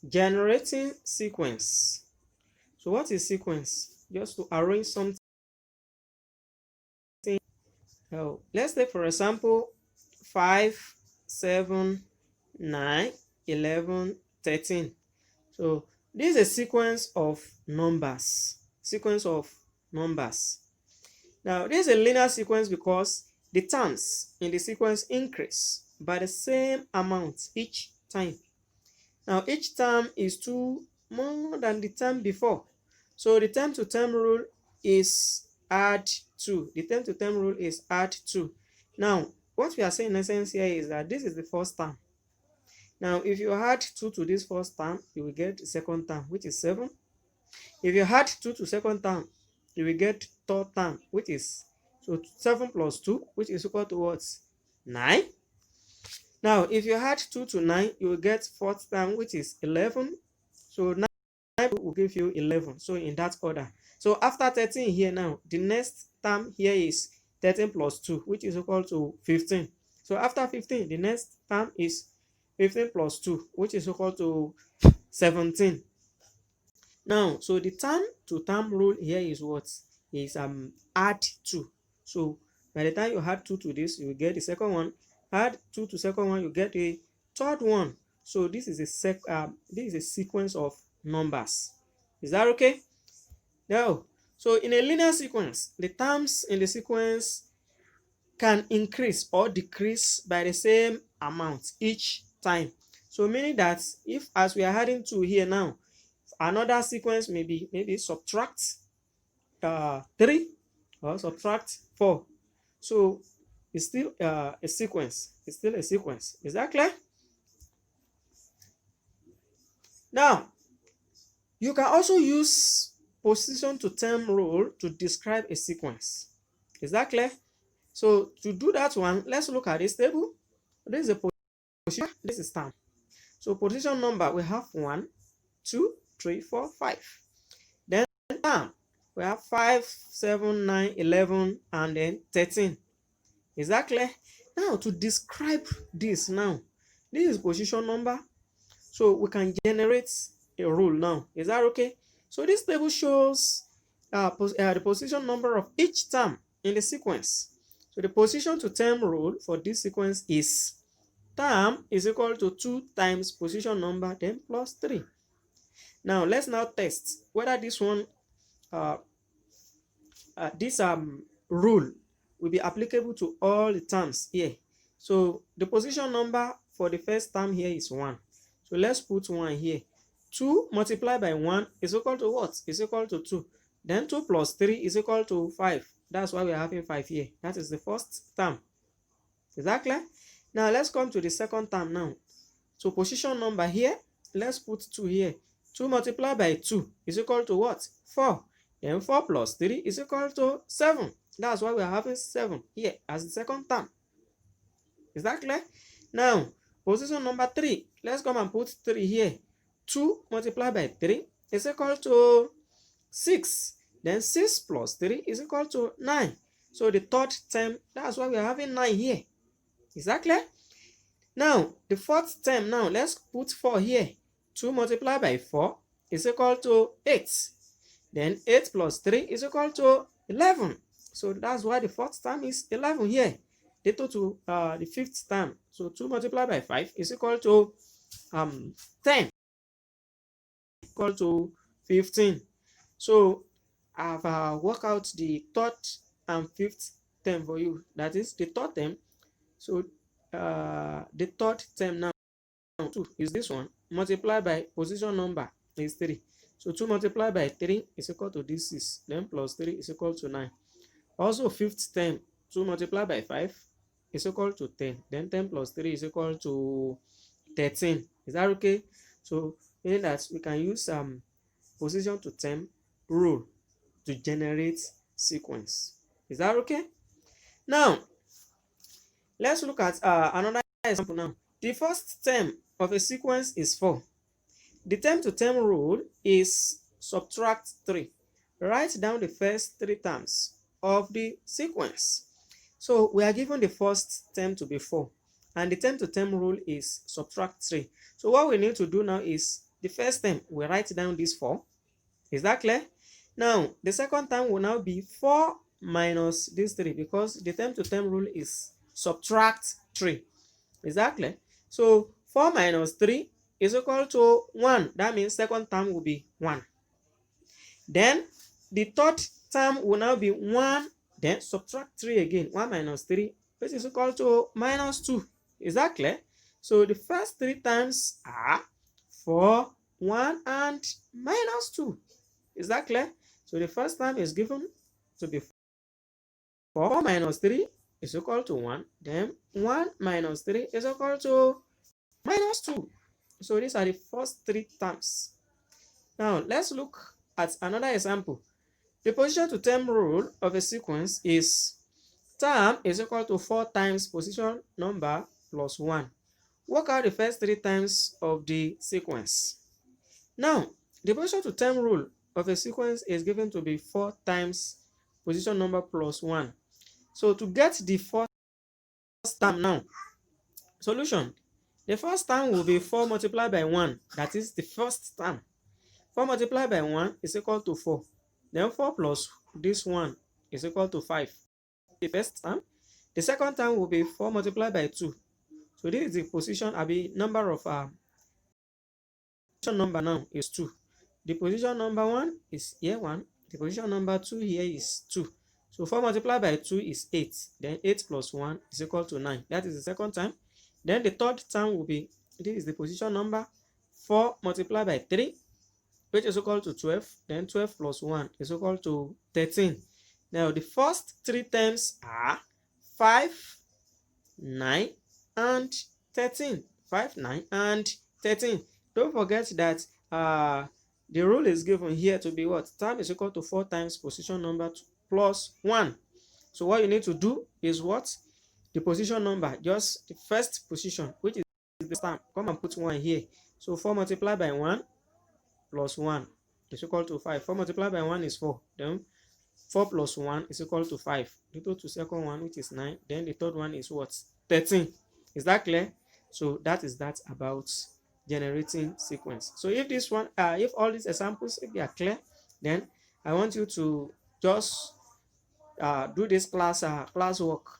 Generating sequence. So what is sequence? Just to arrange something. Let's take for example 5, 7, 9, 11, 13. So this is a sequence of numbers. Sequence of numbers. Now this is a linear sequence because the terms in the sequence increase by the same amount each time. Now each term is 2 more than the term before. So the term to term rule is add 2. The term to term rule is add 2. Now what we are saying in essence here is that this is the first term. Now if you add 2 to this first term, you will get the second term, which is 7. If you add 2 to second term, you will get third term, which is, so 7 plus 2, which is equal to what? 9. Now if you add 2 to 9, you will get fourth term, which is 11. So 9 will give you 11. So in that order. So after 13 here now, the next term here is 13 plus 2, which is equal to 15. So after 15, the next term is 15 plus 2, which is equal to 17. Now, so the term to term rule here is what? Is add 2. So by the time you add 2 to this, you will get the second one. Add 2 to second one, you get a third one. So this is a sequence of numbers. Is that okay? Now, so in a linear sequence, the terms in the sequence can increase or decrease by the same amount each time. So meaning that if, as we are adding 2 here now, another sequence maybe subtract 3 or subtract 4. So it's still a sequence. It's still a sequence. Is that clear? Now, you can also use position to term rule to describe a sequence. Is that clear? So to do that one, let's look at this table. This is a position, this is term. So position number, we have 1, 2, 3, 4, 5. Then term, we have 5, 7, 9, 11, and then 13. Is that clear? Now to describe this now, this is position number. So we can generate a rule now. Is that okay? So this table shows the position number of each term in the sequence. So the position to term rule for this sequence is term is equal to 2 times position number, then plus 3. Now let's now test whether this one this rule will be applicable to all the terms here. So the position number for the first term here is 1. So let's put 1 here. 2 multiplied by 1 is equal to what? Is equal to 2. Then 2 plus 3 is equal to 5. That's why we're having 5 here. That is the first term. Is that clear? Now let's come to the second term now. So position number here, let's put 2 here. 2 multiplied by 2 is equal to what? 4. Then 4 plus 3 is equal to 7. That's why we're having 7 here as the second term. Is that clear? Now, position number 3, let's come and put 3 here. 2 multiplied by 3 is equal to 6. Then 6 plus 3 is equal to 9. So the third term, that's why we're having 9 here. Is that clear? Now, the fourth term now, let's put 4 here. 2 multiplied by 4 is equal to 8. Then 8 plus 3 is equal to 11. So that's why the fourth term is 11 here. The total, the fifth term. So 2 multiplied by 5 is equal to 10. Equal to 15. So I've worked out the third and fifth term for you. That is the third term. So the third term now 2 is this one, multiplied by position number is 3. So 2 multiplied by 3 is equal to this 6. Then plus 3 is equal to 9. Also fifth term, 2 multiplied by 5 is equal to 10. Then 10 plus 3 is equal to 13. Is that okay? So meaning that we can use position to term rule to generate sequence. Is that okay? Now let's look at another example now. The first term of a sequence is 4. The term to term rule is subtract 3. Write down the first 3 terms of the sequence. So we are given the first term to be 4, and the term to term rule is subtract 3. So what we need to do now is the first term, we write down this 4. Is that clear? Now, the second term will now be 4 minus this 3 because the term to term rule is subtract 3. Is that clear? So, 4 minus 3 is equal to 1. That means second term will be 1. Then, the third term will now be 1. Then, subtract 3 again. 1 minus 3, which is equal to minus 2. Is that clear? So, the first 3 terms are 4, 1, and minus 2. Is that clear? So the first term is given to be 4 minus 3 is equal to 1. Then 1 minus 3 is equal to minus 2. So these are the first 3 terms. Now let's look at another example. The position to term rule of a sequence is term is equal to 4 times position number plus 1. Work out the first 3 terms of the sequence. Now, the position to term rule of a sequence is given to be 4 times position number plus 1. So to get the first term now, solution. The first term will be 4 multiplied by 1. That is the first term. 4 multiplied by 1 is equal to 4. Then 4 plus this 1 is equal to 5. The first term. The second term will be 4 multiplied by 2. So this is the position, number of position number now is 2. The position number 1 is here 1. The position number 2 here is 2. So 4 multiplied by 2 is 8. Then 8 plus 1 is equal to 9. That is the second time. Then the third term will be, this is the position number, 4 multiplied by 3, which is equal to 12. Then 12 plus 1 is equal to 13. Now the first 3 terms are 5, 9, and 13. 5, 9, and 13. Don't forget that the rule is given here to be what? Term is equal to 4 times position number plus 1. So what you need to do is what? The position number, just the first position, which is the term. Come and put 1 here. So 4 multiplied by 1 plus 1 is equal to 5. 4 multiplied by 1 is 4. Then 4 plus 1 is equal to 5. Equal to second one, which is 9. Then the third one is what? 13. Is that clear? So that is that about generating sequence. So if this one, if all these examples, if they are clear, then I want you to just do this class work